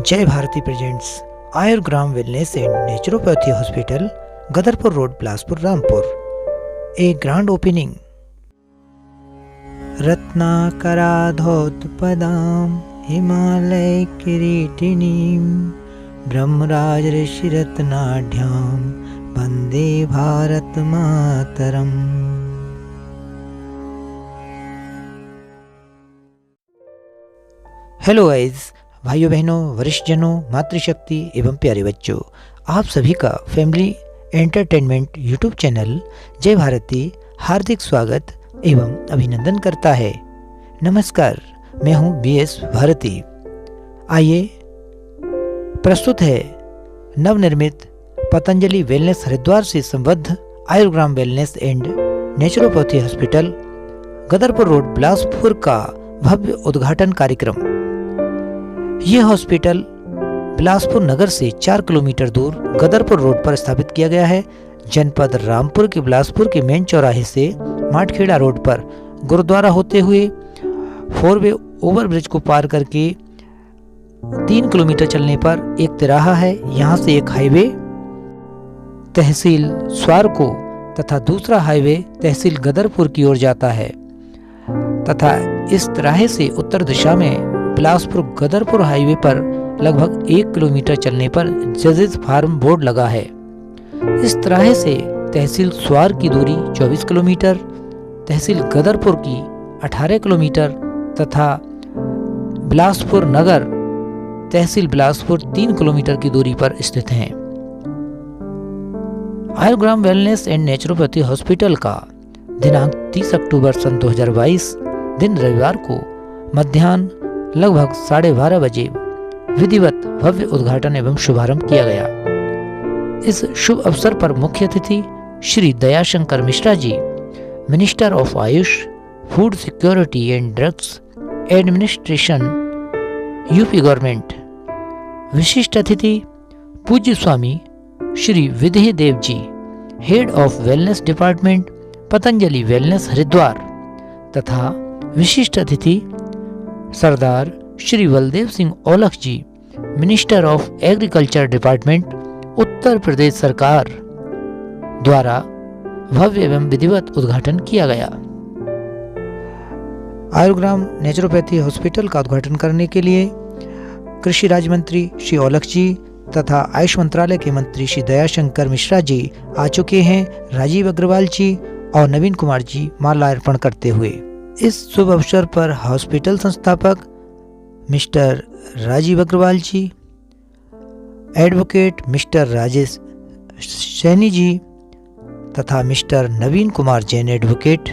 जय Bharati presents Ayurgram wellness and naturopathy hospital, Gadarpur road, Bilaspur, Rampur. A grand opening. रत्नाकराधौतपदां हिमालय किरीटिनीं ब्रह्मराज ऋषि रत्नाढ्यां वंदे भारत मातरम। हेलो गाइस, भाइयों बहनों, वरिष्ठ जनों, मातृशक्ति एवं प्यारे बच्चों, आप सभी का फैमिली एंटरटेनमेंट यूट्यूब चैनल जय भारती हार्दिक स्वागत एवं अभिनंदन करता है। नमस्कार, मैं हूं BS भारती। आइए, प्रस्तुत है नवनिर्मित पतंजलि वेलनेस हरिद्वार से संबद्ध Ayurgram wellness and naturopathy hospital, Gadarpur road, Bilaspur का भव्य उद्घाटन कार्यक्रम। यह हॉस्पिटल बिलासपुर नगर से 4 किलोमीटर दूर गदरपुर रोड पर स्थापित किया गया है। जनपद रामपुर के बिलासपुर के मेन चौराहे से माटखेड़ा रोड पर गुरुद्वारा होते हुए 4-वे ओवरब्रिज को पार करके 3 किलोमीटर चलने पर एक तिराहा है। यहाँ से एक हाईवे तहसील स्वार को तथा दूसरा हाईवे तहसील गदरपुर की ओर जाता है तथा इस तिराहे से उत्तर दिशा में बिलासपुर गदरपुर हाईवे पर लगभग 1 किलोमीटर चलने पर जजेस फार्म बोर्ड लगा है। इस तिराहे से तहसील स्वार की दूरी 24 किलोमीटर, तहसील गदरपुर की 18 किलोमीटर तथा बिलासपुर नगर तहसील बिलासपुर 3 किलोमीटर की दूरी पर स्थित हैं। आयुर्ग्राम वेलनेस एंड नेचुरोपैथी हॉस्पिटल का दिनांक 30 अक्टूबर सन 2022 दिन रविवार को मध्याह्न लगभग 12:30 बजे विधिवत भव्य उद्घाटन एवं शुभारंभ किया गया। इस शुभ अवसर पर मुख्य अतिथि Shri Dayashankar Mishra ji, minister of Ayush, food security and drugs administration, UP government. विशिष्ट अतिथि पूज्य Swami Shri Vidhi Dev ji, head of wellness department, Patanjali wellness Haridwar तथा विशिष्ट अतिथि Sardar Shri Baldev Singh Aulakh ji, minister of agriculture department, Uttar Pradesh सरकार द्वारा भव्य एवं विधिवत उद्घाटन किया गया। आयुर्ग्राम नेचुरोपैथी हॉस्पिटल का उद्घाटन करने के लिए कृषि राज्य मंत्री श्री औलख जी तथा आयुष मंत्रालय के मंत्री श्री दयाशंकर मिश्रा जी आ चुके हैं। राजीव अग्रवाल जी और नवीन कुमार जी माल्यार्पण करते हुए इस शुभ अवसर पर हॉस्पिटल संस्थापक मिस्टर राजीव अग्रवाल जी, एडवोकेट मिस्टर राजेश सैनी जी तथा मिस्टर नवीन कुमार जैन एडवोकेट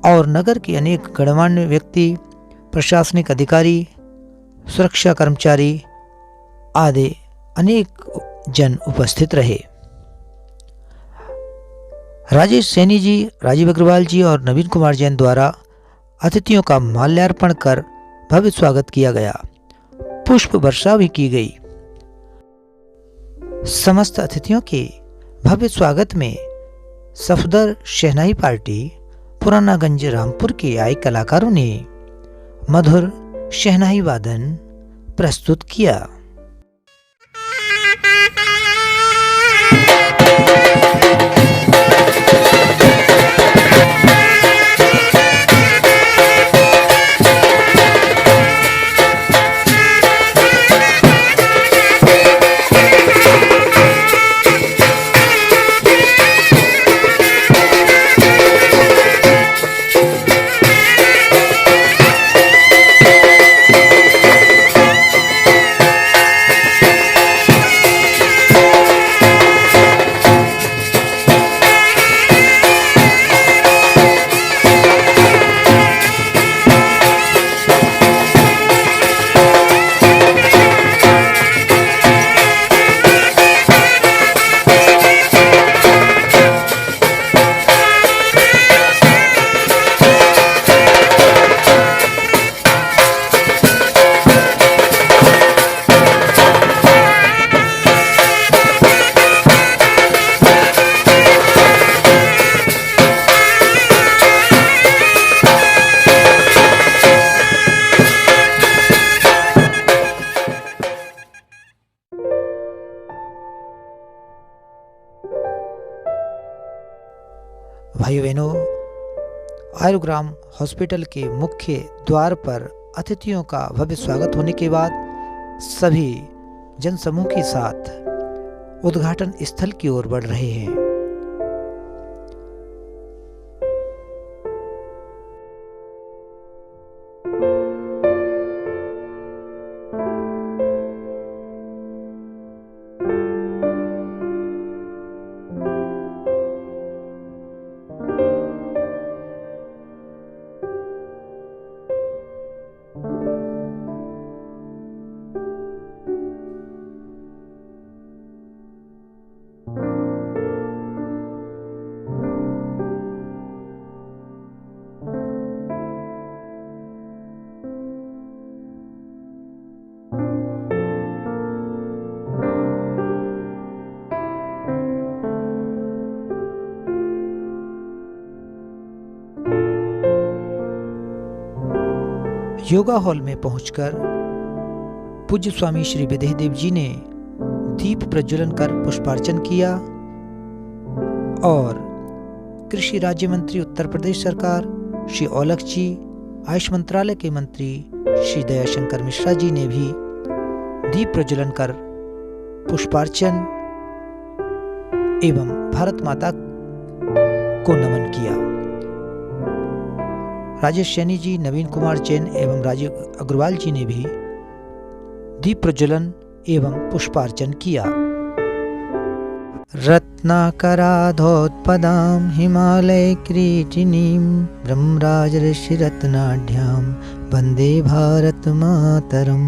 और नगर के अनेक गणमान्य व्यक्ति, प्रशासनिक अधिकारी, सुरक्षा कर्मचारी आदि अनेक जन उपस्थित रहे। राजेश सैनी जी, राजीव अग्रवाल जी और नवीन कुमार जैन द्वारा अतिथियों का माल्यार्पण कर भव्य स्वागत किया गया। पुष्प वर्षा भी की गई। समस्त अतिथियों के भव्य स्वागत में सफदर शहनाई पार्टी पुरानागंज रामपुर के आए कलाकारों ने मधुर शहनाई वादन प्रस्तुत किया। भाइयों बहनों, आयुर्ग्राम हॉस्पिटल के मुख्य द्वार पर अतिथियों का भव्य स्वागत होने के बाद सभी जनसमूह के साथ उद्घाटन स्थल की ओर बढ़ रहे हैं। योगा हॉल में पहुंचकर पूज्य स्वामी श्री विदेहदेव जी ने दीप प्रज्वलन कर पुष्पार्चन किया और कृषि राज्य मंत्री उत्तर प्रदेश सरकार श्री औलख जी, आयुष मंत्रालय के मंत्री श्री दयाशंकर मिश्रा जी ने भी दीप प्रज्वलन कर पुष्पार्चन एवं भारत माता को नमन किया। राजेश सैनी जी, नवीन कुमार जैन एवं राजीव अग्रवाल जी ने भी दीप प्रज्वलन एवं पुष्पार्चन किया। रत्नाकराधोत्पदां हिमालय किरीटिनीं ब्रह्मराज ऋषि रत्नाढ्यां वंदे भारत मातरम।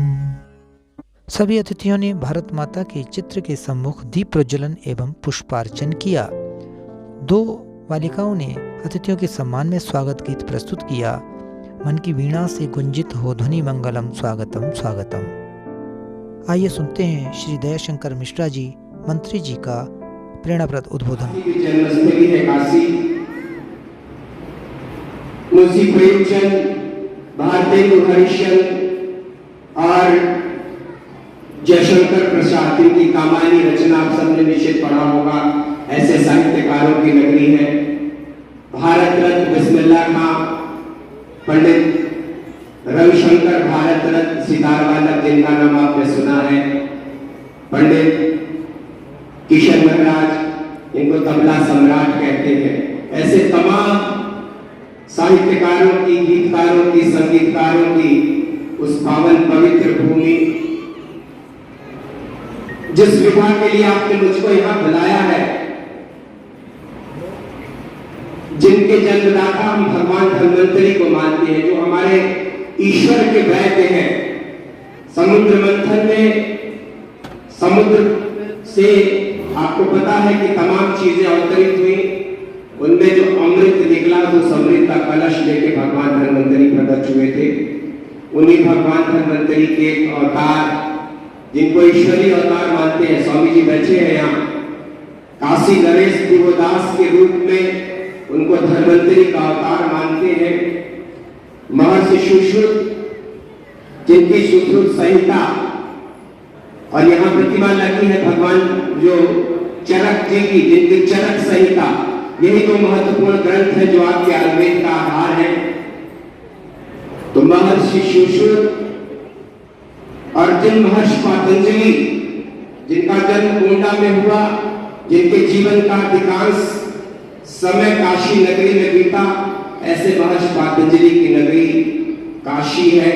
सभी अतिथियों ने भारत माता के चित्र के सम्मुख दीप प्रज्वलन एवं पुष्पार्चन किया। दो बालिकाओं ने अतिथियों के सम्मान में स्वागत गीत प्रस्तुत किया। मन की वीणा से गुंजित हो ध्वनि मंगलम स्वागतम स्वागतम। आइए सुनते हैं श्री दयाशंकर मिश्रा जी, मंत्री जी का प्रेरणाप्रद उद्बोधन। जन्मस्थली है काशी। मुंशी प्रेमचंद, भारतेंदु हरिश्चंद्र और जयशंकर प्रसाद की कामायनी रचना आप सबने निश्चित पढ़ा होगा। ऐसे साहित्यकारों की नगरी है। भारत रत्न बिस्मिल्लाह खां, पंडित रविशंकर भारत रत्न सितार वादक, जिनका नाम आपने सुना है, पंडित किशन महाराज, इनको तबला सम्राट कहते हैं। ऐसे तमाम साहित्यकारों की, गीतकारों की, संगीतकारों की उस पावन पवित्र भूमि, जिस विवाह के लिए आपने मुझको यहां बुलाया है, जिनके जन्मदाता हम भगवान धन्वंतरी को मानते हैं, जो हमारे ईश्वर के वैद्य हैं। समुद्र मंथन में समुद्र से आपको पता है कि तमाम चीजें अवतरित हुई, उनमें जो अमृत निकला तो अमृत का कलश लेके भगवान धन्वंतरी प्रकट हुए थे। उन्हीं भगवान धन्वंतरी के एक अवतार, जिनको ईश्वरीय अवतार मानते हैं, स्वामी जी बैठे हैं यहाँ, काशी नरेश दिवोदास के रूप में उनको धन्वंतरी का अवतार मानते हैं। महर्षि सुश्रुत, जिनकी सुश्रुत संहिता, और यहाँ प्रतिमा लगी है भगवान जो चरक जी की, जिनकी चरक संहिता, यही तो महत्वपूर्ण ग्रंथ है जो आपके आयुर्वेद का आधार है। तो महर्षि सुश्रुत और जिन महर्षि पतंजलि, जिनका जन्म गोंडा में हुआ, जिनके जीवन का अधिकांश समय काशी नगरी में बीता, ऐसे महर्षि पतंजलि की नगरी काशी है।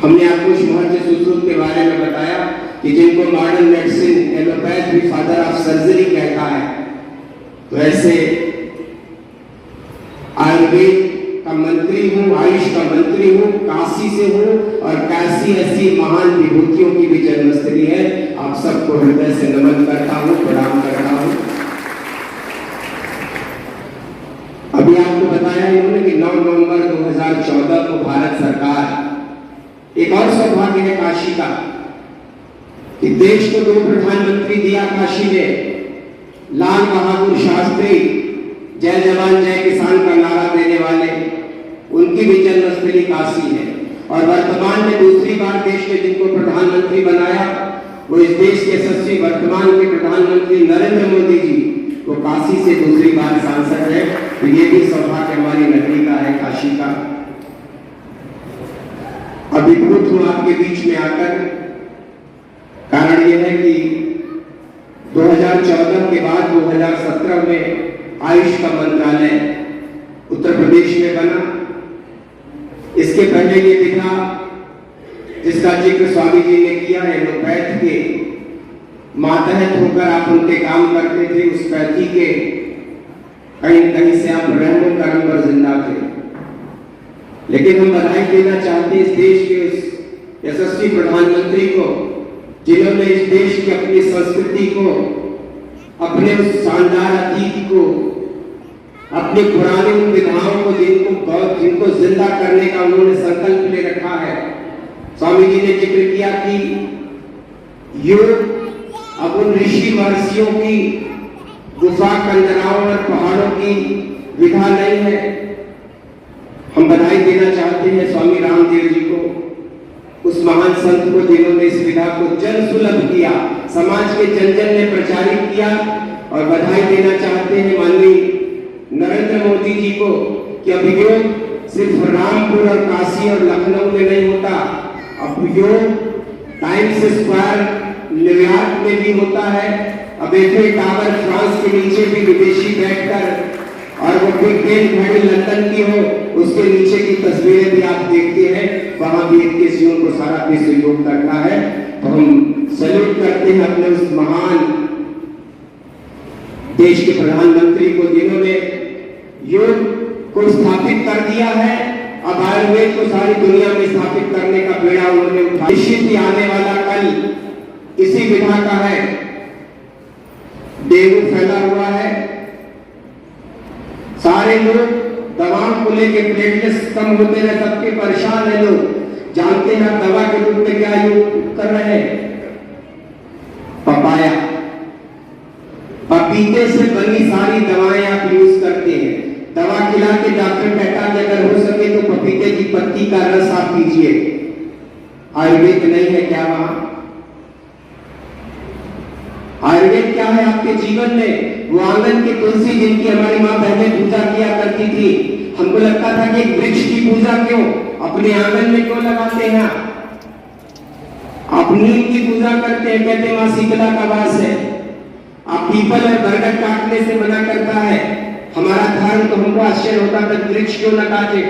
हमने आपको इस महर्षि सुश्रुत के बारे में बताया कि जिनको मॉडर्न मेडिसिन, एलोपैथ भी फादर ऑफ सर्जरी कहता है। तो ऐसे आयुर्वेद का मंत्री हूँ, आयुष का मंत्री हूँ, काशी से हूँ, और काशी ऐसी महान विभूतियों की भी जन्मस्थली है। आप सबको हृदय से नमन करता हूँ, प्रणाम करता हूँ। अभी आपको बताया इन्होंने कि 9 नवंबर 2014 को भारत सरकार, एक और सौभाग्य है काशी का कि देश को 2 प्रधानमंत्री दिया काशी ने। लाल बहादुर शास्त्री, जय जवान जय किसान का नारा देने वाले, उनकी भी जन्मस्थली काशी है। और वर्तमान में दूसरी बार देश ने जिनको प्रधानमंत्री बनाया, वो इस देश के यशस्वी वर्तमान के प्रधानमंत्री नरेंद्र मोदी जी, वो काशी से दूसरी बार सांसद है, तो ये भी सौभाग्य हमारी नगरी का है, काशी का। अभिभूत हूं आपके बीच में आकर। कारण यह है कि 2014 के बाद 2017 में आयुष का मंत्रालय उत्तर प्रदेश में बना। इसके पहले ये विधा जिसका जिक्र स्वामी जी ने किया है, एलोपैथ के मातहत होकर आप उनके काम करते थे, उस पैथी के कहीं न कहीं से आप रहमो करम पर जिंदा थे। लेकिन हम बधाई देना चाहते हैं इस देश के उस यशस्वी प्रधानमंत्री को, जिन्होंने इस देश की अपनी संस्कृति को, अपने उस शानदार अतीत को, अपने पुराने उन विधाओं को जिनको जिंदा करने का उन्होंने संकल्प ले रखा है। स्वामी जी ने जिक्र किया कि योग अब उन ऋषि महर्षियों की गुफा कंदराओं और पहाड़ों की विधा नहीं है। हम बधाई देना चाहते हैं स्वामी रामदेव जी को, उस महान संत को जिन्होंने इस विधा को जन सुलभ किया, समाज के जन जन ने प्रचारित किया। और बधाई देना चाहते हैं माननीय नरेंद्र मोदी जी को कि अब योग सिर्फ रामपुर और काशी और लखनऊ में नहीं होता, अब योग टाइम्स स्क्वायर न्यूयॉर्क में भी होता है। अब एफिल टावर फ्रांस के नीचे भी विदेशी बैठकर, और वो बिग बेन घड़ी लंदन की हो, उसके नीचे की तस्वीरें भी आप देखते हैं, वहां भी 21 जून को सारा विश्व योग करता है। तो हम सैल्यूट करते हैं अपने उस महान देश के प्रधानमंत्री को, जिन्होंने योग को स्थापित कर दिया है। अब आयुर्वेद को सारी दुनिया में स्थापित करने का बेड़ा उन्होंने उठाया। निश्चित ही आने वाला कल इसी विधा का है। डेंगू फैला हुआ है, सारे लोग दवाओं को लेकर प्लेटलेट्स कम होते रहे, सबके परेशान है लोग। जानते हैं दवा के रूप में क्या यूज कर रहे हैं? पपाया, पपीते से बनी सारी दवाएं आप यूज करते हैं। दवा खिला के डॉक्टर कहता है अगर हो सके तो पपीते की पत्ती का रस आप पीजिए। आयुर्वेद नहीं है क्या वहां? आयुर्वेद क्या है आपके जीवन में? वो आंगन की तुलसी जिनकी हमारी माँ बहनें पूजा किया करती थी, हमको लगता था कि वृक्ष की पूजा क्यों, अपने आंगन में क्यों लगाते हैं? आप नीम की पूजा करते हैं, कहते माँ शीतला का वास है। आप पीपल और बरगद काटने से मना करता है हमारा धर्म, तो हमको आश्चर्य होता है वृक्ष क्यों न काटे।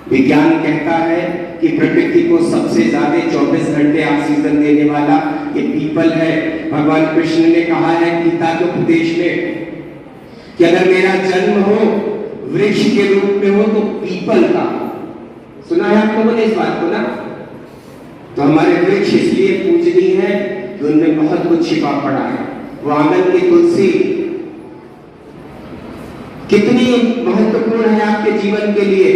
विज्ञान कहता है कि प्रकृति को सबसे ज्यादा 24 घंटे ऑक्सीजन देने वाला ये पीपल है। भगवान कृष्ण ने कहा है गीता के उपदेश में कि अगर मेरा जन्म हो वृक्ष के रूप में हो तो पीपल का। सुना है आप लोगों ने इस बात को ना? तो हमारे वृक्ष इसलिए पूजनीय है कि उनमें बहुत कुछ छिपा पड़ा है। वो आंगन की तुलसी कितनी महत्वपूर्ण है आपके जीवन के लिए,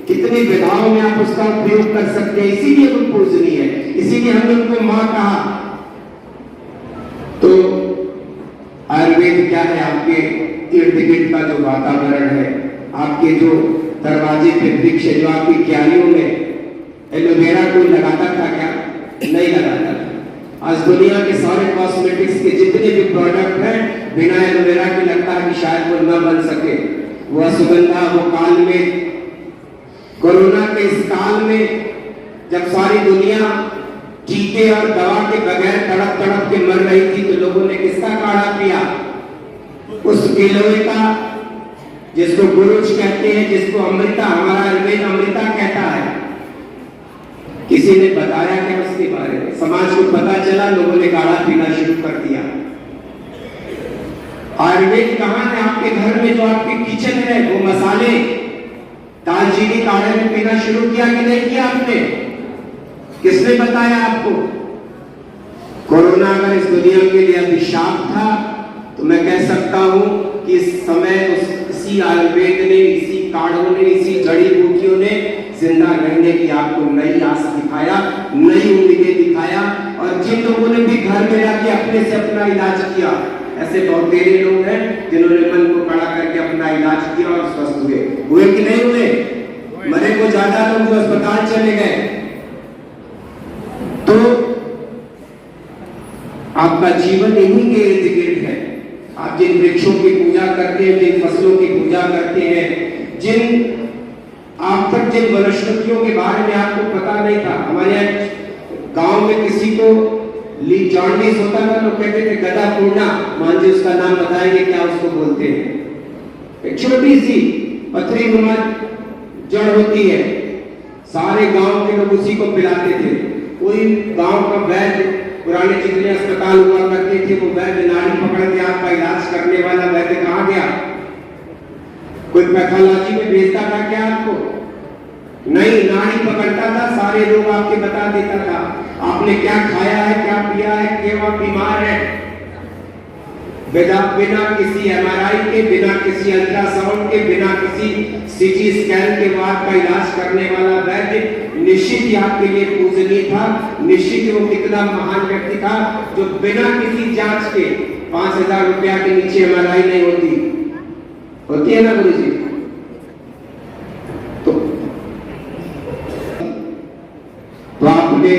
कितनी विधाओं में आप उसका उपयोग कर सकते हैं, इसीलिए वो पूजनीय है, इसीलिए हमने उनको मां कहा। तो आयुर्वेद क्या है? आपके इर्द गिर्द का जो वातावरण है, आपके जो दरवाजे पे वृक्ष है, जो आपकी क्यारियों में एलोवेरा कोई लगाता था क्या? नहीं लगाता था। आज दुनिया के सारे कॉस्मेटिक्स के जितने भी प्रोडक्ट हैं बिना एलोवेरा के लगता है कि शायद वो न बन सके। वो सुगंधा, वो काल में, कोरोना के इस काल में जब सारी दुनिया टीके और दवा के बगैर तड़प तड़प के मर रही थी, तो लोगों ने किसका काढ़ा पिया? उस गिलोय का, जिसको गुरुज कहते हैं, जिसको अमृता, हमारा आयुर्वेद अमृता कहता है। किसी ने बताया क्या उसके बारे में? समाज को पता चला, लोगों ने काढ़ा पीना शुरू कर दिया। आयुर्वेद कहाँ है? आपके घर में जो आपके किचन है, वो मसाले दालचीनी काढ़े में पीना शुरू किया कि नहीं किया आपने? किसने बताया आपको? कोरोना अगर इस दुनिया के लिए अभिशाप था तो मैं कह सकता हूं कि इस समय इसी आयुर्वेद ने, इसी काढ़ों ने, इसी जड़ी बूटियों ने जिंदा रहने की आपको नई आस दिखाया, नई उम्मीदें दिखाया। और जिन लोगों ने भी घर में जाके अपने से अपना इलाज किया, ऐसे बहुत तेरे लोग हैं जिन्होंने मन को कड़ा करके अपना इलाज किया और स्वस्थ हुए कि नहीं हुए? मरे को ज्यादा लोग जो अस्पताल चले गए। तो आपका जीवन इन्हीं के इर्द गिर्द है। आप जिन वृक्षों की पूजा करते हैं, जिन फसलों की पूजा करते हैं, जिन आप तक जिन वनस्पतियों के बारे में आपको पता नहीं था। हमारे यहाँ गांव में किसी को जॉन्डिस होता था तो कहते थे गदा पूर्णा, मान जी उसका नाम बताएंगे क्या उसको बोलते हैं। एक छोटी सी पथरी नुमा जड़ होती है, सारे गांव के लोग उसी को पिलाते थे। कोई गांव का वैद्य, पुराने जितने अस्पताल हुआ करते थे, वो वैद्य नाड़ी पकड़ के आपका इलाज करने वाला वैद्य कहाँ गया? कोई पैथोलॉजी में भेजता था क्या आपको? नहीं, नाड़ी पकड़ता था, सारे रोग आपके बता देता था। आपने क्या खाया है, क्या पिया है, क्यों आप बीमार है। बिना किसी एमआरआई के, बिना किसी अल्ट्रासाउंड के, बिना किसी सीटी स्कैन के बाद का इलाज करने वाला वैद्य निश्चित ही आपके लिए पूजनीय था। निश्चित वो कितना महान व्यक्ति था जो बिना किसी जांच के 5,000 रुपया के नीचे एमआरआई नहीं होती है ना गुरु जी? तो आपने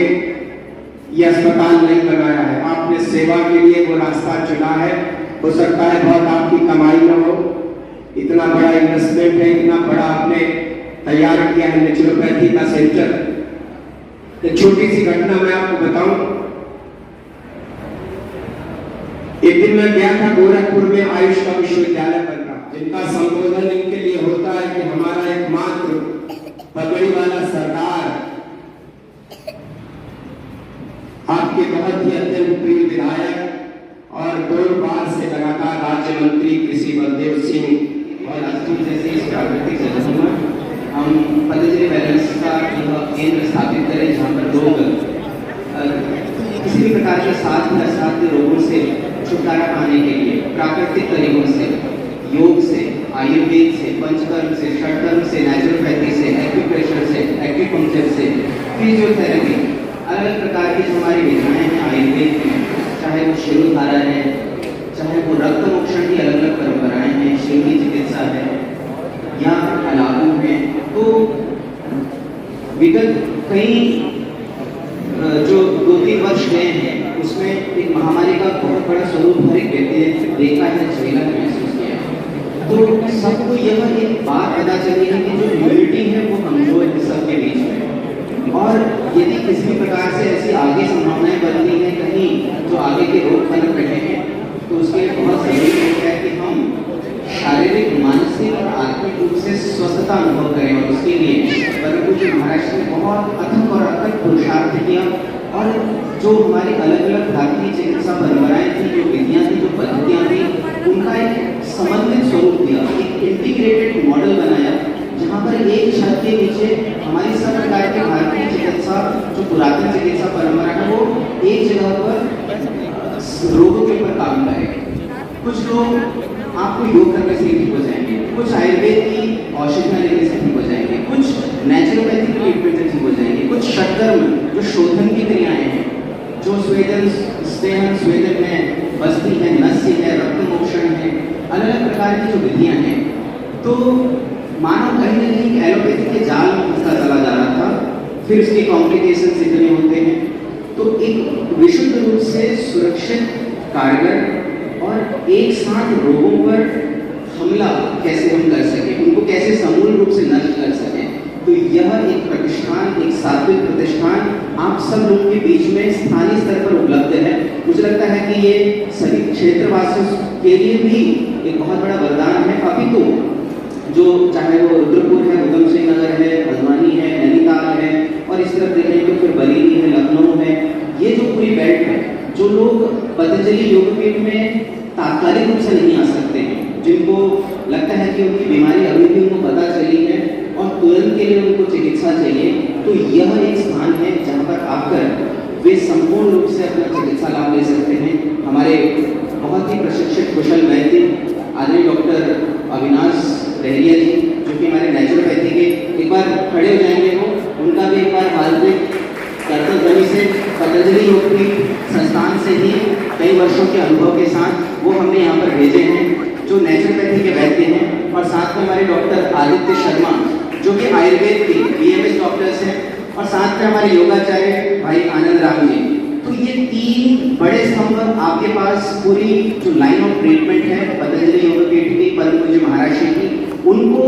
ये अस्पताल नहीं बनाया है, आपने सेवा के लिए वो रास्ता चुना है। हो सकता है बहुत आपकी कमाई न हो, इतना बड़ा इन्वेस्टमेंट है, इतना बड़ा आपने तैयार किया है नेचुरोपैथी का सेंटर। एक छोटी सी घटना मैं आपको बताऊं। एक दिन मैं गया था गोरखपुर में, आयुष का विश्वविद्यालय बन रहा, जिनका संबोधन इनके लिए होता है कि हमारा एकमात्र पगड़ी वाला सरदार आपके बहुत ही अत्यंत प्रिय विधायक और 2 बार से लगातार राज्य मंत्री कृषि बलदेव सिंह और अतुल जैसे इस प्राकृतिक संगठन में हम पतंजलि वेलनेस का केंद्र स्थापित करें, जहाँ पर लोग किसी भी प्रकार के साध्य रोगों से छुटकारा पाने के लिए प्राकृतिक तरीकों से, योग से, आयुर्वेद से, पंचकर्म से, षटकर्म से, नेचुरोपैथी से, एक्यूप्रेशर से, एक्यूपंक्चर से, फिजियोथेरेपी, अलग प्रकार की जो हमारी विधाएं हैं आयुर्वेद में, चाहे वो शिरोधारा है, चाहे वो रक्त मोक्षण की अलग अलग परंपराएं हैं, शिवनी चिकित्सा है या अलापू है। तो विगत कई जो 2-3 वर्ष गए हैं उसमें एक महामारी का बहुत बड़ा स्वरूप हर एक व्यक्ति ने देखा है, झेला है, महसूस किया है। तो सबको यह एक बात पता चली है कि जो इम्यूनिटी है वो कमजोर है सबके बीच में, और यदि किसी भी प्रकार से ऐसी आगे संभावनाएं बनती हैं कहीं जो आगे के रोग पनप रहे हैं, तो उसके लिए बहुत जरूरी है कि हम शारीरिक, मानसिक और आत्मिक रूप से स्वस्थता अनुभव करें। और उसके लिए परंतु जो महाराष्ट्र ने बहुत अथक और अथक पुरुषार्थ किया, और जो हमारी अलग अलग भारतीय चिकित्सा परंपराएं थी, जो विधियां थी, जो पद्धतियां थी, उनका एक समन्वित स्वरूप दिया, एक इंटीग्रेटेड मॉडल बनाया, जहाँ पर एक छत के नीचे हमारी सब प्रकार की भारतीय चिकित्सा, जो पुरातन चिकित्सा परंपरा है, वो एक जगह पर रोगों के ऊपर काम करें। कुछ लोग आपको योग करने से ठीक हो जाएंगे, कुछ आयुर्वेद की औषधियाँ लेने से ठीक हो जाएंगे, कुछ नेचुरोपैथी की ट्रीटमेंट से ठीक हो जाएंगे, कुछ षटकर्म जो शोधन की क्रियाएं हैं, जो स्वेदन है, बस्ती है, नस्य है, रक्त मोक्षण है, अलग अलग प्रकार की जो विधियाँ हैं। तो मानव कहीं न कहीं एलोपैथी के जाल में फंसता चला जा रहा था, फिर उसके कॉम्प्लिकेशंस इतने होते हैं। तो एक विशुद्ध रूप से सुरक्षित, कारगर और एक साथ रोगों पर हमला कैसे हम कर सकें, उनको कैसे समूल रूप से नष्ट कर सकें, तो यह एक प्रतिष्ठान, एक सात्विक प्रतिष्ठान आप सब लोगों के बीच में स्थानीय स्तर पर उपलब्ध है। मुझे लगता है कि ये सभी क्षेत्रवासियों के लिए भी एक बहुत बड़ा वरदान है। अभी तो जो चाहे वो रुद्रपुर है, उधम सिंह नगर है, हल्द्वानी है, नैनीताल है, और इस तरफ देखें तो फिर बरेली है, लखनऊ है, ये जो पूरी बेल्ट है, जो लोग पतंजलि योगपीठ में तात्कालिक रूप से नहीं आ सकते हैं, जिनको लगता है कि उनकी बीमारी अभी भी उनको पता चली है और तुरंत के लिए उनको चिकित्सा चाहिए, तो यह एक स्थान है जहाँ पर आकर वे संपूर्ण रूप से अपना चिकित्सा लाभ ले सकते हैं। हमारे बहुत ही प्रशिक्षित कुशल वैद्य आदरणीय डॉक्टर अविनाश डहरिया जी, जो कि हमारे नेचुरोपैथी के, एक बार खड़े हो जाएंगे वो, उनका भी एक बार हार्दिक कर्तव्य से पतंजलि योगपीठ संस्थान से ही कई वर्षों के अनुभव के साथ वो हमने यहाँ पर भेजे हैं, जो नेचुरोपैथी के वैद्य हैं, और साथ में हमारे डॉक्टर आदित्य शर्मा जो कि आयुर्वेद के BMS डॉक्टर्स हैं, और साथ में हमारे योगाचार्य भाई आनंद राम जी। तो ये 3 बड़े स्तंभ आपके पास पूरी जो लाइन ऑफ ट्रीटमेंट है पतंजलि योगपीठ की, परम पूज्य महाराज जी की, उनको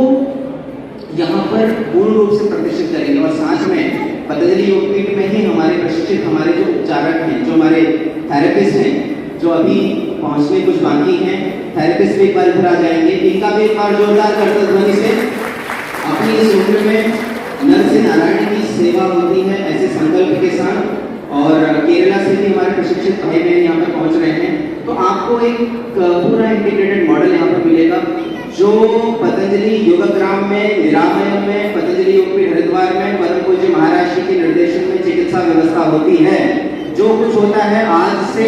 यहाँ पर पूर्ण रूप से प्रतिष्ठित करेंगे। और साथ में पतंजलि योगपीठ में ही हमारे प्रशिक्षित हमारे जो उपचारक हैं, जो हमारे थेरेपिस्ट हैं, जो अभी पहुँचने कुछ बाकी हैं, थेरेपिस्ट भी एक बार इधर आ जाएंगे, इनका भी एक बार जोरदार करते ध्वनि से अपनी इस उम्र में नर से नारायण की सेवा होती है ऐसे संकल्प के साथ। और केरला से भी हमारे प्रशिक्षित भाई बहन यहाँ पर पहुँच रहे हैं। तो आपको एक पूरा इंटीग्रेटेड मॉडल यहाँ पर मिलेगा, जो पतंजलि योगग्राम में, निरामयम में, पतंजलि योगपीठ हरिद्वार में परम पूज्य महाराज जी के निर्देशन में चिकित्सा व्यवस्था होती है। जो कुछ होता है आज से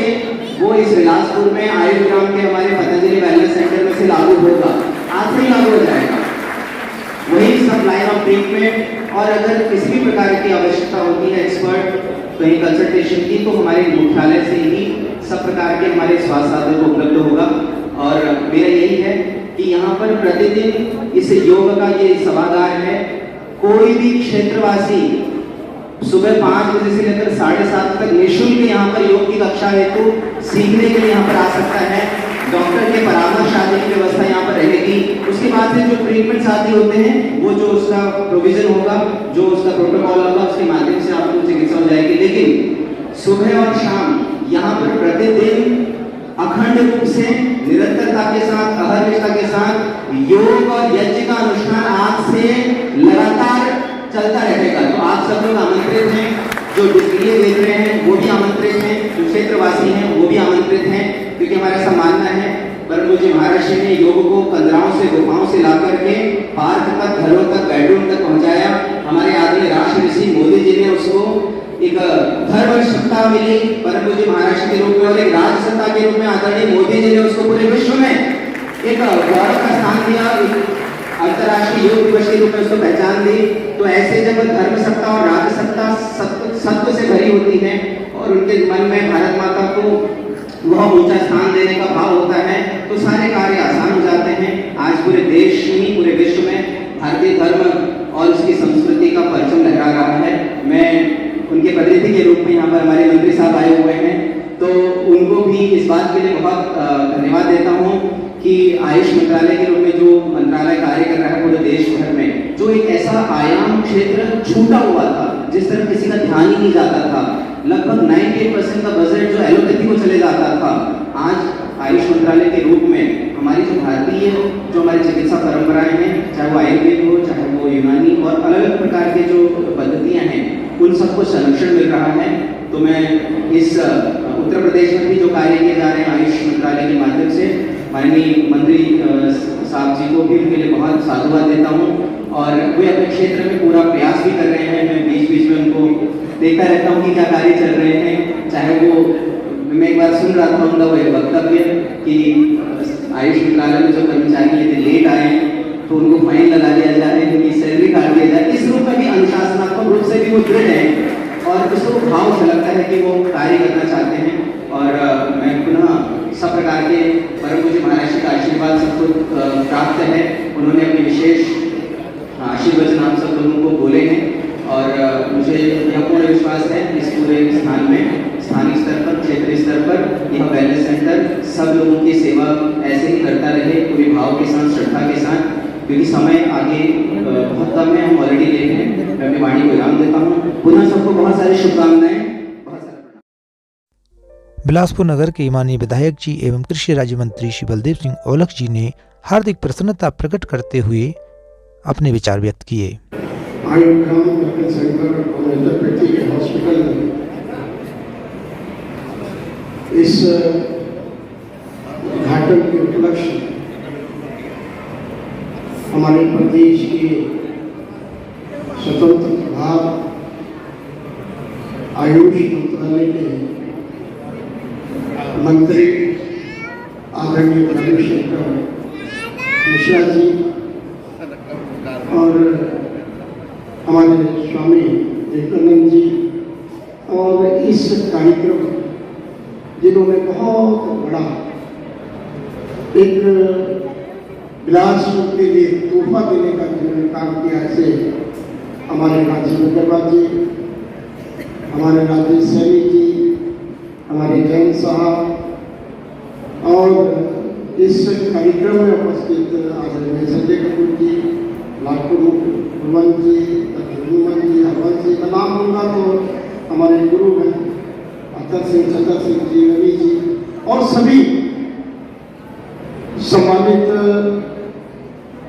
वो इस बिलासपुर में आयुर्ग्राम के हमारे पतंजलि वेलनेस सेंटर में से लागू होगा, आज से ही लागू हो जाएगा वही सब लाइन ऑफ ट्रीटमेंट। और अगर किसी भी प्रकार की आवश्यकता होती है एक्सपर्ट कहीं कंसल्टेशन की, तो हमारे मुख्यालय से ही सब प्रकार के हमारे स्वास्थ्य साधन को उपलब्ध होगा। और मेरा यही है कि यहाँ पर प्रतिदिन इस योग का ये सभागार है, कोई भी क्षेत्रवासी सुबह 5 बजे से लेकर 7:30 तक निःशुल्क यहाँ पर योग की कक्षा हेतु सीखने के लिए यहाँ पर आ सकता है। डॉक्टर के परामर्श आदि की व्यवस्था यहाँ पर रहेगी। उसके बाद से जो ट्रीटमेंट आदि होते हैं, वो जो उसका प्रोविजन होगा, जो उसका प्रोटोकॉल होगा, उसके माध्यम से आपको चिकित्सा हो जाएगी। लेकिन सुबह और शाम यहाँ पर प्रतिदिन अखंड रूप से निरंतरता के साथ, अहर्निशता के साथ योग और यज्ञ का अनुष्ठान आज से लगातार चलता रहेगा। तो आप सब लोग आमंत्रित हैं, जो डिस्प्ले देख रहे हैं वो भी आमंत्रित हैं, जो क्षेत्रवासी हैं वो भी आमंत्रित हैं, क्योंकि हमारा ऐसा मानना है परम पूज्य महाराज जी ने योग को कंदराओं से, गुफाओं से ला करके पार्क तक, घरों तक, बेडरूम तक पहुंचाया। हमारे आदरणीय राष्ट्र ऋषि मोदी जी ने उसको एक धर्म सत्ता मिली परम पूज्य महाराज के रूप में, और एक राज सत्ता के रूप में आदरणीय मोदी जी ने उसको पूरे विश्व में एक गौरव का स्थान दिया, अंतर्राष्ट्रीय योग दिवस के रूप में उसको पहचान दी। तो ऐसे जब धर्म सत्ता और राज सत्ता सत्व से भरी होती है और उनके मन में भारत माता को वह ऊंचा स्थान देने का भाव होता है, तो सारे कार्य आसान हो जाते हैं। आज पूरे देश ही, पूरे विश्व में भारतीय धर्म और उसकी संस्कृति का परचम लहरा रहा है। मैं उनके प्रतिनिधि के रूप में यहाँ पर हमारे मंत्री साहब आए हुए हैं, तो उनको भी इस बात के लिए बहुत धन्यवाद देता हूँ कि आयुष मंत्रालय के रूप में जो मंत्रालय कार्य कर रहा है पूरे देश भर में, जो एक ऐसा आयाम क्षेत्र छूटा हुआ था जिस तरफ किसी का ध्यान ही नहीं जाता था, लगभग 98% का बजट जो एलोपैथी को चले जाता था, आज आयुष मंत्रालय के रूप में हमारी जो भारतीय जो हमारी चिकित्सा परंपराएं हैं, चाहे वो आयुर्वेद हो, चाहे वो यूनानी और अलग अलग प्रकार के जो पद्धतियां हैं, उन सबको संरक्षण मिल रहा है। तो मैं इस उत्तर प्रदेश में भी जो कार्य किए जा रहे हैं आयुष मंत्रालय के माध्यम से, माननीय मंत्री साहब जी को भी उनके लिए बहुत साधुवाद देता हूँ। और वे अपने क्षेत्र में पूरा प्रयास भी कर रहे हैं। मैं बीच बीच में उनको देखता रहता हूँ कि क्या कार्य चल रहे हैं। चाहे वो, मैं एक बार सुन रहा था उनका वो एक वक्तव्य कि आयुष मंत्रालय में जो कर्मचारी यदि लेट आए तो उनको फाइन लगा दिया जाए, उनकी सैलरी काट दिया जाए। इस रूप में भी अनुशासनात्मक रूप से भी वो दृढ़ हैं और उसको भाव से लगता है कि वो कार्य करना चाहते हैं। और मैं पुनः सब प्रकार के परम पूज्य महाराज जी का आशीर्वाद सबको प्राप्त है। उन्होंने अपने विशेष आशीर्वचन आप सब लोगों को बोले हैं और मुझे यह पूर्ण विश्वास है इस पूरे स्थान में, स्थानीय स्तर पर, क्षेत्रीय स्तर पर यह वेलनेस सेंटर सब लोगों की सेवा ऐसे ही करता रहे, पूरे भाव के साथ, श्रद्धा के साथ, क्योंकि समय आगे बहुत कम है, हम ऑलरेडी लेट हैं। मैं अपनी वाणी को विराम देता हूँ। पुनः सबको बहुत सारी शुभकामनाएं। बिलासपुर नगर के माननीय विधायक जी एवं कृषि राज्य मंत्री श्री बलदेव सिंह औलख जी ने हार्दिक प्रसन्नता प्रकट करते हुए अपने विचार व्यक्त किए। आयुर्ग्राम मेडिकल सेंटर और एलोपैथी के हॉस्पिटल में इस उद्घाटन के उपलक्ष्य हमारे प्रदेश के स्वतंत्र प्रभार आयुष मंत्रालय के मंत्री आदरणीय रविशंकर मिश्रा जी और हमारे स्वामी विवेकानंद जी और इस कार्यक्रम जिन्होंने बहुत बड़ा एक बिलासपुर के लिए तोहफा देने का जिन्होंने काम किया, ऐसे हमारे राजेंद्र जी, हमारे राजेश सैनी जी, हमारे जैन साहब और इस कार्यक्रम में उपस्थित आदरणीय संजय कपूर जी, लाखों हनुमान जी, हनुमान जी, हनुमान जी का नाम लूँगा तो हमारे गुरु हैं अतर सिंह, चतर सिंह जी, रवि जी और सभी सम्मानित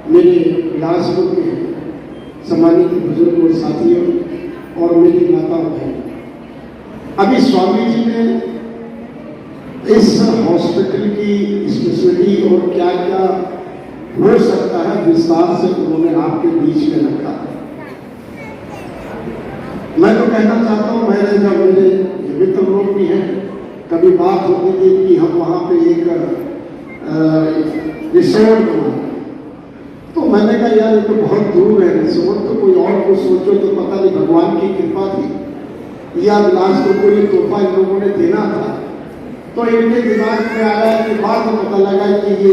मेरे बिलासपुर के सम्मानित बुजुर्ग और साथियों और मेरी माताओं बहन, अभी स्वामी जी ने इस हॉस्पिटल की स्पेशलिटी और क्या क्या हो सकता है विस्तार से उन्होंने आपके बीच में रखा। मैं तो कहना चाहता हूँ, मैंने जब मेरे मित्र लोग भी हैं, कभी बात होती थी कि हम वहाँ पे एक रिसोर्ट बनाए, तो मैंने कहा यार ये तो बहुत दूर है रिसोर्ट, तो कोई और को सोचो, तो पता नहीं भगवान की कृपा थी या बिलासपुर को ये तोहफा इन लोगों ने देना था। तो इनके दिमाग में आया कि बाद में पता लगा कि ये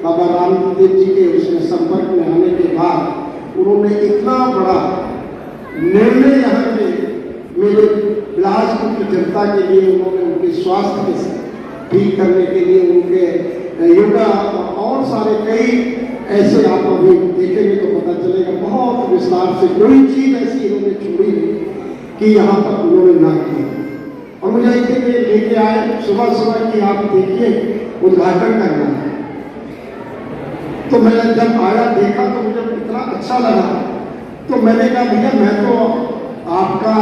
बाबा रामदेव जी के उसमें संपर्क में आने के बाद उन्होंने इतना बड़ा निर्णय यहाँ पे मेरे बिलासपुर की जनता के लिए, उन्होंने उनके स्वास्थ्य के ठीक करने के लिए, उनके योगा और सारे कई ऐसे आप अभी देखेंगे तो पता चलेगा, बहुत विस्तार से कोई चीज ऐसी इन्होंने छोड़ी नहीं कि यहाँ पर उन्होंने ना की। और मुझे इतने लेके आए सुबह सुबह कि आप देखिए उद्घाटन करना है, तो मैं जब आया देखा तो मुझे इतना अच्छा लगा, तो मैंने कहा भैया मैं तो आपका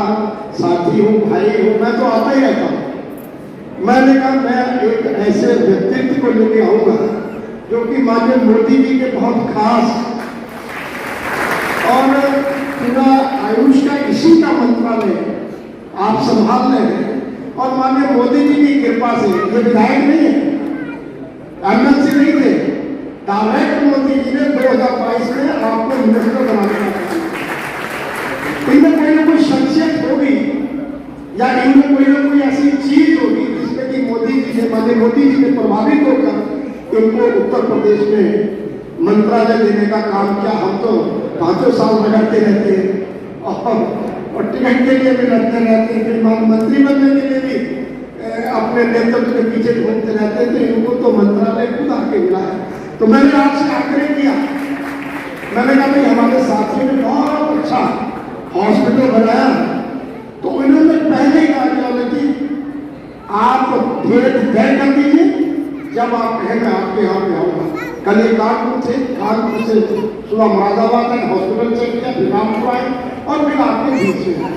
साथी हूँ, भाई हूँ, मैं तो आता ही रहता हूँ। मैंने कहा मैं एक ऐसे व्यक्तित्व को लेके आऊँगा जो कि माननीय मोदी जी के बहुत खास और पूरा आयुष का इसी का मंत्रालय आप संभाल रहे हैं, और माननीय मोदी जी की कृपा से ये विधायक नहीं है, एमएलसी नहीं थे, डायरेक्ट मोदी जी ने 2022 में आपको मिनिस्टर बनाने का काम किया। इनमें कोई ना कोई शख्सियत होगी या इनमें कोई ना कोई ऐसी चीज होगी जिसमें कि मोदी जी ने, माननीय मोदी जी ने प्रभावित होकर उनको उत्तर प्रदेश में मंत्रालय देने का काम किया। हम तो 5 साल लड़ते रहते हैं और टिकट के लिए भी लड़ते रहते हैं, फिर मंत्री बनने के लिए भी अपने नेतृत्व के पीछे घूमते रहते थे। इनको तो मंत्रालय खुद आके मिला है। तो मैंने आपसे आग्रह किया, मैंने कहा भाई हमारे साथियों ने बहुत अच्छा हॉस्पिटल बनाया, तो इन्होंने पहले ही कहा कि आप डेट तय कर दीजिए, जब आप कहें मैं आपके यहाँ पे आऊँगा। कल ये कानपुर से सुबह मुरादाबाद तक हॉस्पिटल चल गया, फिर रामपुर आए और फिर आपके बीच में आए।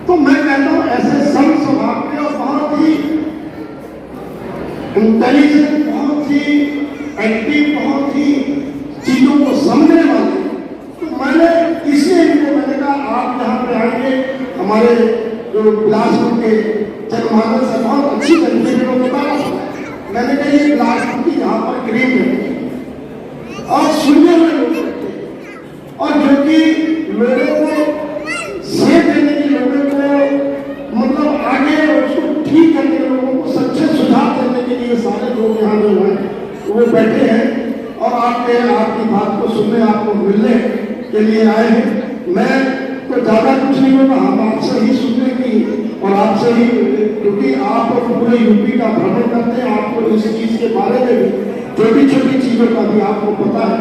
तो मैं कहता हूँ ऐसे संत स्वभाव के और बहुत ही इंटेलिजेंट, बहुत ही एक्टिव, बहुत ही चीजों को समझने वाले, तो मैंने इसलिए इनको मैंने कहा आप यहाँ पे आएंगे, हमारे जो बिलासपुर के जनमानस है बहुत अच्छी तरीके से लोग बता रहा। मैंने कहा ये बिलासपुर की यहाँ पर क्रीम है और सुनने में लोग रखते हैं, और जो कि लोगों को सेहत देने के, लोगों को मतलब आगे उसको ठीक करने के, लोगों को सच्चे सुझाव देने के लिए सारे लोग यहाँ जो हैं वो बैठे हैं और आपकी बात को सुनने, आपको मिलने के लिए आए हैं। मैं तो ज़्यादा कुछ नहीं होगा, हम आपसे ही सुनने की और आपसे ही, क्योंकि आप पूरे यूपी का भ्रमण करते हैं, आपको इस चीज़ के बारे में भी छोटी छोटी चीज़ों का भी आपको पता है,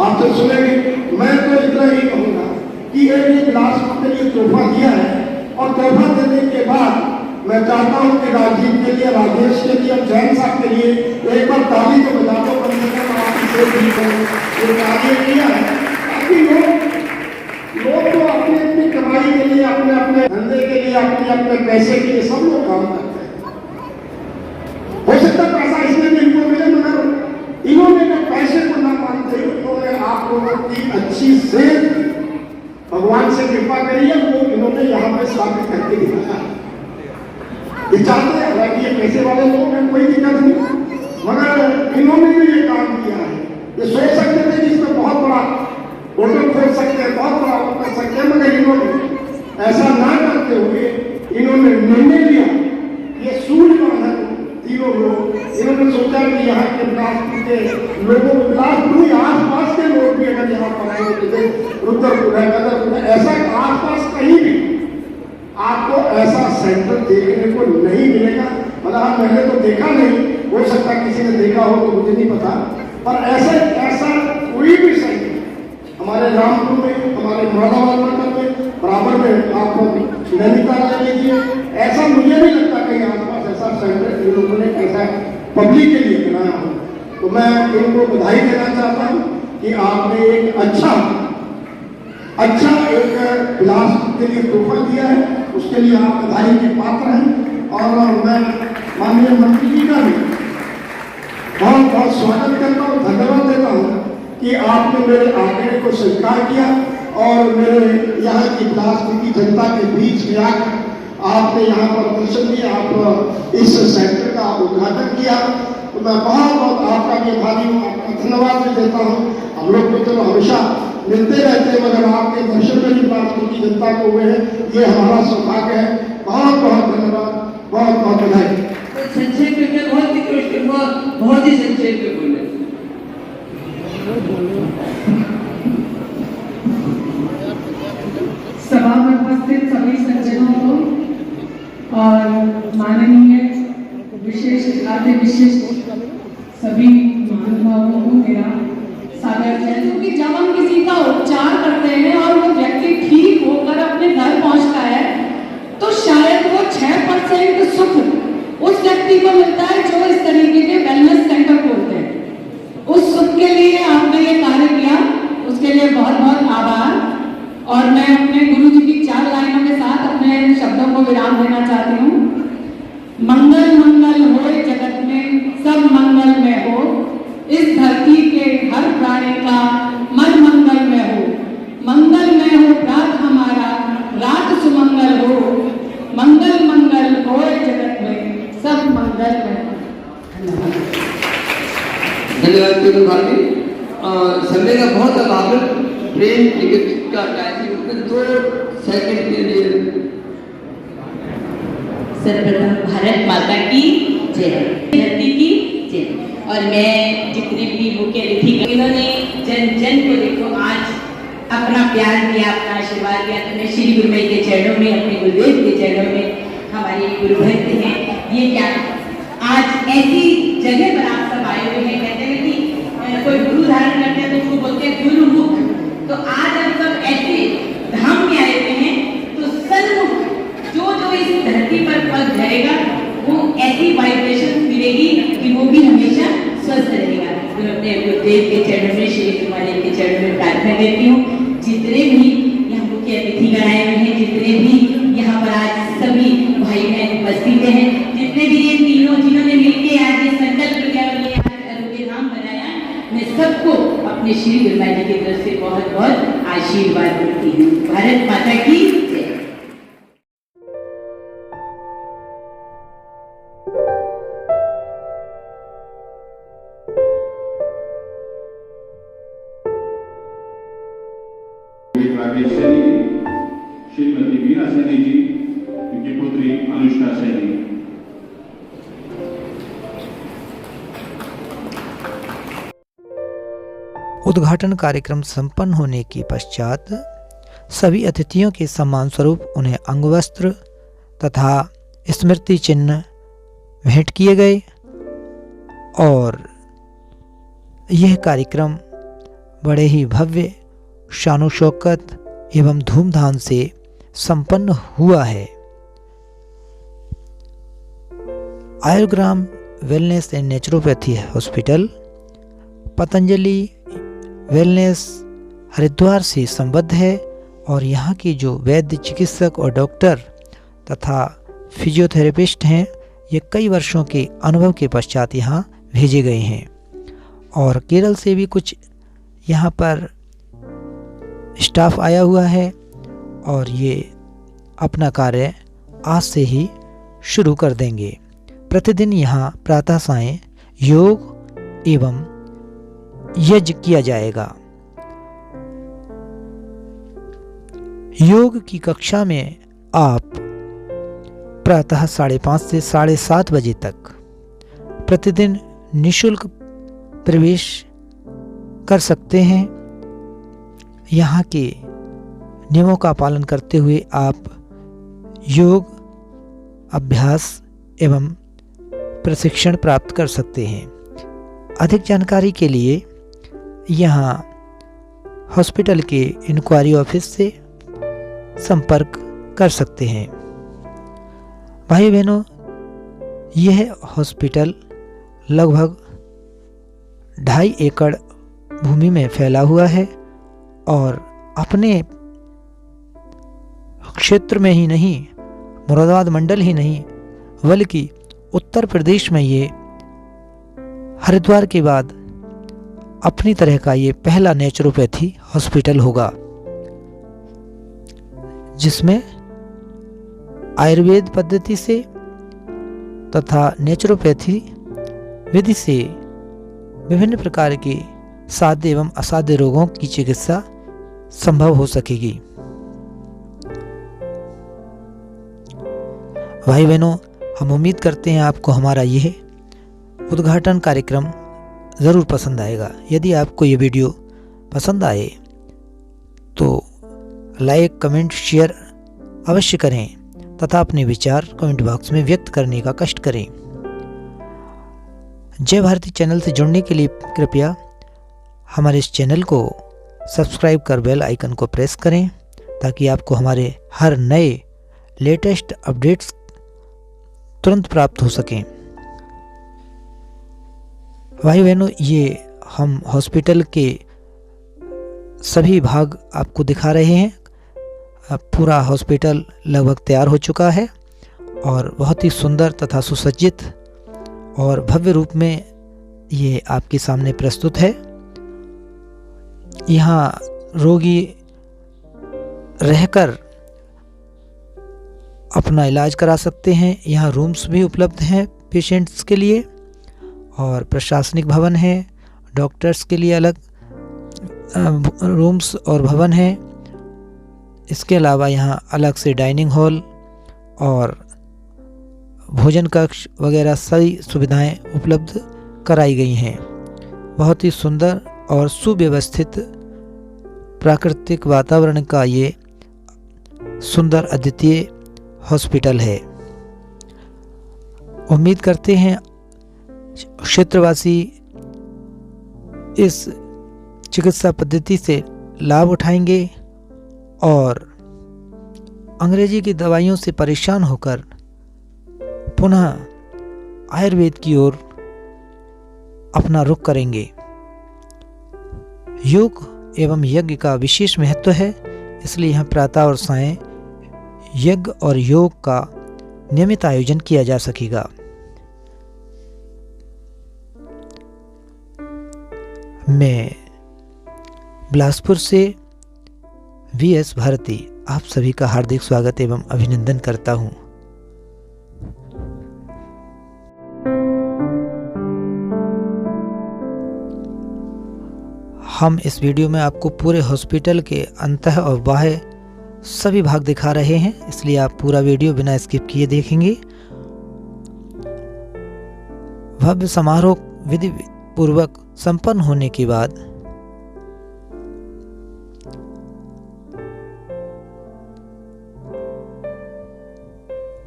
आपसे सुनेंगे। मैं तो इतना ही कहूँगा कि ये बिलासपुर के लिए तोहफा दिया है, और तोहफा देने के बाद मैं चाहता हूँ कि राजीव के लिए, राजेश के लिए और जैन साहब के लिए एक बार ताली तो बजा दो, करने का आपकी कार्य किया है। ताकि लोग तो अपनी अपनी कमाई के लिए, अपने अपने धंधे के लिए, अपने अपने पैसे के लिए सब लोग काम करते हैं। हो सकता पैसा इसमें भी इनको मिले, मगर इन्होंने जो पैसे को ना मानते हुए इन्होंने आप लोगों की अच्छी से भगवान से कृपा करी है, वो इन्होंने यहाँ पे स्थापित करके दिखाया। चाहते हैं हालांकि ये पैसे वाले लोग हैं, कोई दिक्कत नहीं, मगर इन्होंने जो ये काम किया है, ये सोच सकते थे कि इसमें बहुत बड़ा होटल खोल सकते हैं, बहुत बड़ा कर सकते हैं, मगर इन्होंने ऐसा ना करते हुए इन्होंने निर्णय लिया। ये सूर्यमान है तीनों लोग, इन्होंने सोचा कि यहाँ के बिलासपुर के लोगों को, बिलासपुर आसपास के लोग भी अगर यहाँ पर आएंगे, जैसे रुद्रपुर है, कदरपुर है, ऐसा आसपास कहीं भी आपको ऐसा सेंटर देखने को नहीं मिलेगा। मतलब हाँ, मैंने तो देखा नहीं, हो सकता किसी ने देखा हो तो मुझे नहीं पता, पर ऐसा कोई भी सेंटर हमारे रामपुर में, हमारे मुरादाबाद में, बराबर में आप नैनीताल ले लीजिए, ऐसा मुझे नहीं लगता कहीं आसपास ऐसा सेंटर इन लोगों ने ऐसा पब्लिक के लिए बनाया हो। तो मैं इनको बधाई देना चाहता हूँ कि आपने एक अच्छा एक बिलासपुर के लिए तोहफा दिया है, उसके लिए आप बधाई के पात्र हैं। और मैं माननीय मंत्री जी का भी बहुत बहुत स्वागत करता हूँ, धन्यवाद देता हूँ कि आपने मेरे आग्रह को स्वीकार किया और मेरे यहाँ की बिलासपुर की जनता के बीच में आकर आपने यहाँ पर दर्शन दिया, आप इस सेंटर का उद्घाटन किया। तो मैं बहुत बहुत आपका भी आभारी हूँ, आपका धन्यवाद भी देता हूँ। हम लोग तो चलो हमेशा मिलते रहते हैं, मगर आपके दर्शन में भी बिलासपुर की जनता को हुए हैं, ये हमारा सौभाग्य है। बहुत बहुत धन्यवाद, बहुत बहुत बधाई। संक्षेप में बहुत ही कोशिश करूंगा, बहुत ही संक्षेप में बोलने। सभा में उपस्थित सभी सज्जनों को और माननीय विशेष आदि विशिष्ट सभी महानुभावों को मेरा सादर है। क्योंकि जब हम किसी का उपचार करते हैं और वो व्यक्ति ठीक होकर अपने घर पहुंचता है तो शायद वो 6% सुख उस व्यक्ति को मिलता है जो इस तरीके के वेलनेस सेंटर खोलते हैं। उस सुख के लिए आपने ये कार्य किया, उसके लिए बहुत बहुत आभार। और मैं अपने गुरु जी की 4 लाइनों के साथ अपने शब्दों को विराम देना चाहती हूँ। मंगल मंगल होए जगत में सब मंगल में हो, इस धरती के हर प्राणी का मन मंगल में हो, मंगल में हो प्रात हमारा रात सुमंगल हो, मंगल मंगल होए जगत में सब मंगल में हो। धन्यवाद भारती। समय का बहुत अभाव है, प्रेम का में 2 सेकंड के लिए। सर्वप्रथम भारत माता की जय, धरती की जय। और मैं जितने भी मुख्य अतिथि इन्होंने जन जन को देखो आज अपना प्यार दिया, अपना आशीर्वाद दिया। तो मैं श्री गुरुमई के चरणों में, अपने गुरुदेव के चरणों में, हमारे गुरु भक्त हैं, ये क्या आज ऐसी जगह पर आप सब आए हुए हैं। कहते हैं कि कोई गुरु धारण करते हैं तो उसको बोलते हैं गुरुमुख। तो आज हम सब ऐसे धाम में आए हुए हैं, तो सन्मुख जो इस धरती पर पग धरेगा वो ऐसी वाइब्रेशन मिलेगी कि वो भी हमेशा स्वस्थ रहेगा। तो अपने गुरुदेव के चरणों में, श्री गुरुदेव के चरणों में प्रार्थना करती हूँ। जितने भी यहाँ मुख्य अतिथि आए हुए हैं, जितने भी यहाँ पर आज सभी भाई बहन उपस्थित हैं, जितने भी ये तीनों जिन्होंने मिलकर आज ये संकल्प किया और ये आज धाम बनाया, मैं सबको अपने श्री गुरुदेव जी की तरफ से बहुत बहुत आशीर्वाद देती हूँ। भारत माता की जय। राकेश सैनी जी, श्रीमती मीरा सैनी जी, उनकी पुत्री अनुष्का सैनी। उद्घाटन कार्यक्रम संपन्न होने के पश्चात सभी अतिथियों के सम्मान स्वरूप उन्हें अंगवस्त्र तथा स्मृति चिन्ह भेंट किए गए और यह कार्यक्रम बड़े ही भव्य शानो शौकत एवं धूमधाम से संपन्न हुआ है। Ayurgram wellness and naturopathy hospital Patanjali wellness Haridwar से संबद्ध है और यहाँ के जो वैद्य चिकित्सक और डॉक्टर तथा फिजियोथेरेपिस्ट हैं ये कई वर्षों के अनुभव के पश्चात यहाँ भेजे गए हैं और केरल से भी कुछ यहाँ पर स्टाफ आया हुआ है और ये अपना कार्य आज से ही शुरू कर देंगे। प्रतिदिन यहाँ प्रातः सायं योग एवं यज्ञ किया जाएगा। योग की कक्षा में आप प्रातः 5:30 से 7:30 बजे तक प्रतिदिन निशुल्क प्रवेश कर सकते हैं। यहाँ के नियमों का पालन करते हुए आप योग अभ्यास एवं प्रशिक्षण प्राप्त कर सकते हैं। अधिक जानकारी के लिए यहाँ हॉस्पिटल के इंक्वायरी ऑफिस से संपर्क कर सकते हैं। भाई बहनों, यह हॉस्पिटल लगभग 2.5 एकड़ भूमि में फैला हुआ है और अपने क्षेत्र में ही नहीं, मुरादाबाद मंडल ही नहीं, बल्कि उत्तर प्रदेश में ये हरिद्वार के बाद अपनी तरह का ये पहला नेचुरोपैथी हॉस्पिटल होगा, जिसमें आयुर्वेद पद्धति से तथा नेचुरोपैथी विधि से विभिन्न प्रकार के साध्य एवं असाध्य रोगों की चिकित्सा संभव हो सकेगी। भाई बहनों, हम उम्मीद करते हैं आपको हमारा यह उद्घाटन कार्यक्रम ज़रूर पसंद आएगा। यदि आपको ये वीडियो पसंद आए तो लाइक, कमेंट, शेयर अवश्य करें तथा अपने विचार कमेंट बॉक्स में व्यक्त करने का कष्ट करें। जय भारती चैनल से जुड़ने के लिए कृपया हमारे इस चैनल को सब्सक्राइब कर बेल आइकन को प्रेस करें ताकि आपको हमारे हर नए लेटेस्ट अपडेट्स तुरंत प्राप्त हो सकें। भाई बहनों, ये हम हॉस्पिटल के सभी भाग आपको दिखा रहे हैं। पूरा हॉस्पिटल लगभग तैयार हो चुका है और बहुत ही सुंदर तथा सुसज्जित और भव्य रूप में ये आपके सामने प्रस्तुत है। यहाँ रोगी रहकर अपना इलाज करा सकते हैं। यहाँ रूम्स भी उपलब्ध हैं पेशेंट्स के लिए और प्रशासनिक भवन है, डॉक्टर्स के लिए अलग रूम्स और भवन है। इसके अलावा यहाँ अलग से डाइनिंग हॉल और भोजन कक्ष वगैरह सभी सुविधाएं उपलब्ध कराई गई हैं। बहुत ही सुंदर और सुव्यवस्थित प्राकृतिक वातावरण का ये सुंदर अद्वितीय हॉस्पिटल है। उम्मीद करते हैं क्षेत्रवासी इस चिकित्सा पद्धति से लाभ उठाएंगे और अंग्रेजी की दवाइयों से परेशान होकर पुनः आयुर्वेद की ओर अपना रुख करेंगे। योग एवं यज्ञ का विशेष महत्व है, इसलिए यहाँ प्रातः और सायं यज्ञ और योग का नियमित आयोजन किया जा सकेगा। मैं बिलासपुर से वीएस भारती आप सभी का हार्दिक स्वागत एवं अभिनंदन करता हूं। हम इस वीडियो में आपको पूरे हॉस्पिटल के अंतः और बाह्य सभी भाग दिखा रहे हैं, इसलिए आप पूरा वीडियो बिना स्किप किए देखेंगे। भव्य समारोह विधि पूर्वक संपन्न होने के बाद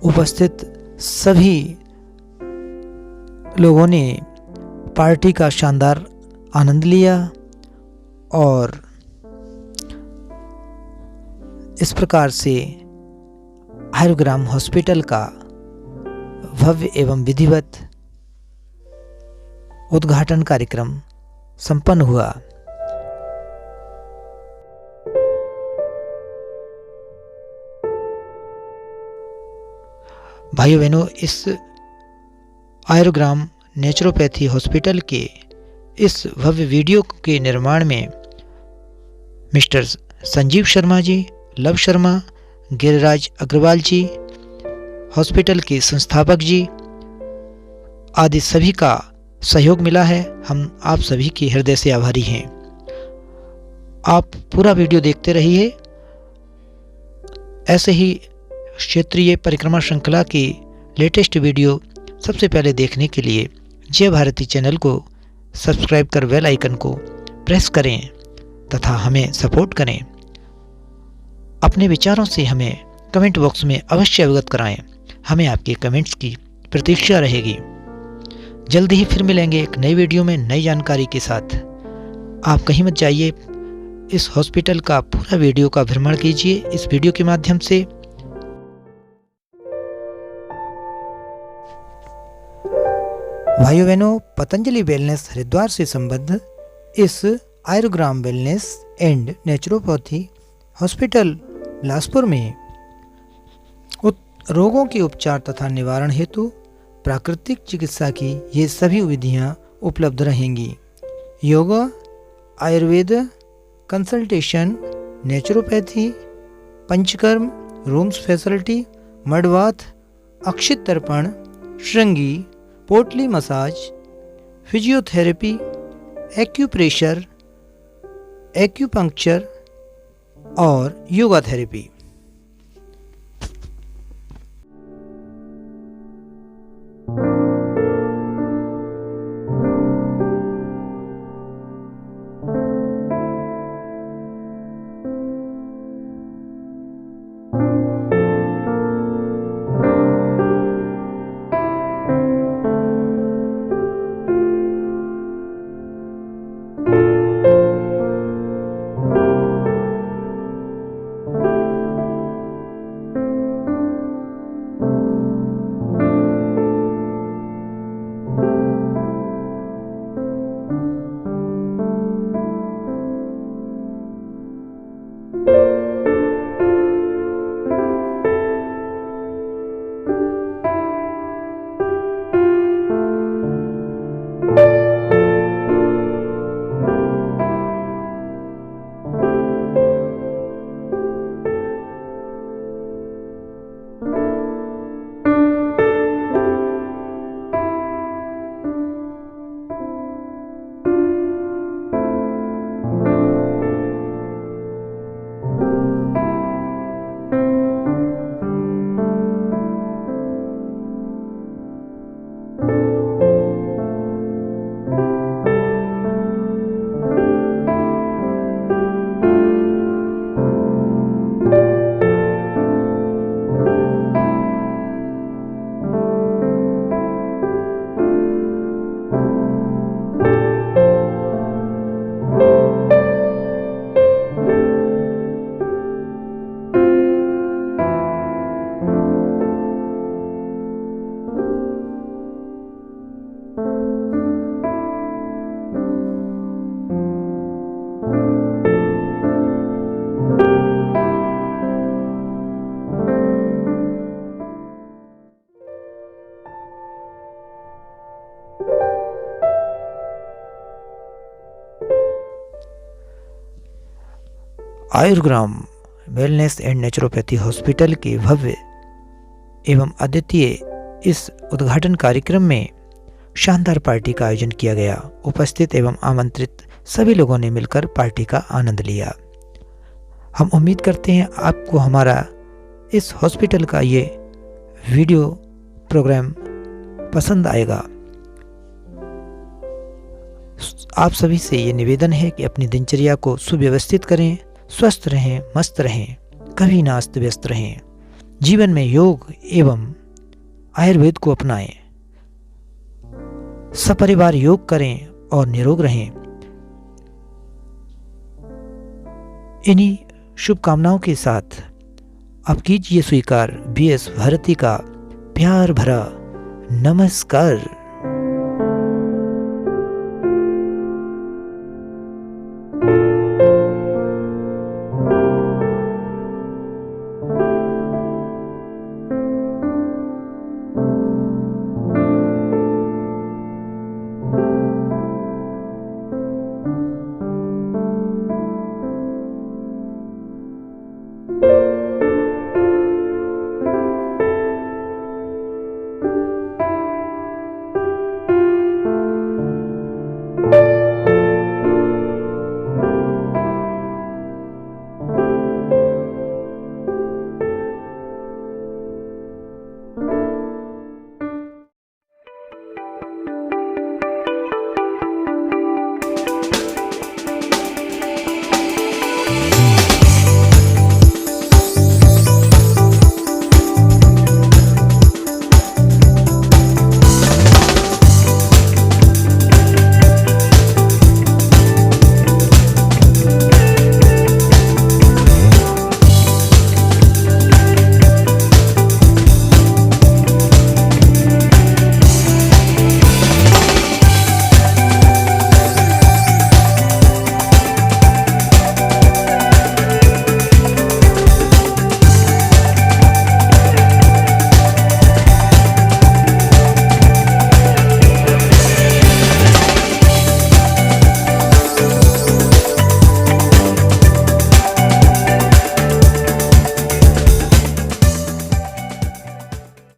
उपस्थित सभी लोगों ने पार्टी का शानदार आनंद लिया और इस प्रकार से आयुर्ग्राम हॉस्पिटल का भव्य एवं विधिवत उद्घाटन कार्यक्रम संपन्न हुआ। भाइयों बहनों, इस आयुर्ग्राम नेचुरोपैथी हॉस्पिटल के इस भव्य वीडियो के निर्माण में मिस्टर संजीव शर्मा जी, लव शर्मा, गिरिराज अग्रवाल जी, हॉस्पिटल के संस्थापक जी आदि सभी का सहयोग मिला है। हम आप सभी के हृदय से आभारी हैं। आप पूरा वीडियो देखते रहिए। ऐसे ही क्षेत्रीय परिक्रमा श्रृंखला की लेटेस्ट वीडियो सबसे पहले देखने के लिए जय भारती चैनल को सब्सक्राइब कर बेल आइकन को प्रेस करें तथा हमें सपोर्ट करें। अपने विचारों से हमें कमेंट बॉक्स में अवश्य अवगत कराएं। हमें आपके कमेंट्स की प्रतीक्षा रहेगी। जल्द ही फिर मिलेंगे एक नई वीडियो में नई जानकारी के साथ। आप कहीं मत जाइए, इस हॉस्पिटल का पूरा वीडियो का भ्रमण कीजिए इस वीडियो के माध्यम से। भाइयों बहनों, पतंजलि वेलनेस हरिद्वार से संबद्ध इस Ayurgram wellness and naturopathy hospital Bilaspur में रोगों के उपचार तथा निवारण हेतु प्राकृतिक चिकित्सा की ये सभी विधियां उपलब्ध रहेंगी। Yoga, Ayurveda, consultation, naturopathy, panchakarma, rooms facility, मडवात, अक्षित तर्पण, श्रृंगी, potli massage, physiotherapy, acupressure, acupuncture और yoga therapy. Ayurgram wellness and naturopathy hospital के भव्य एवं अद्वितीय इस उद्घाटन कार्यक्रम में शानदार पार्टी का आयोजन किया गया। उपस्थित एवं आमंत्रित सभी लोगों ने मिलकर पार्टी का आनंद लिया। हम उम्मीद करते हैं आपको हमारा इस हॉस्पिटल का ये वीडियो प्रोग्राम पसंद आएगा। आप सभी से ये निवेदन है कि अपनी दिनचर्या को सुव्यवस्थित करें, स्वस्थ रहें, मस्त रहें, कभी ना अस्त व्यस्त रहें। जीवन में योग एवं आयुर्वेद को अपनाएं, सपरिवार योग करें और निरोग रहें। इन्हीं शुभकामनाओं के साथ अब कीजिए स्वीकार BS भारती का प्यार भरा नमस्कार।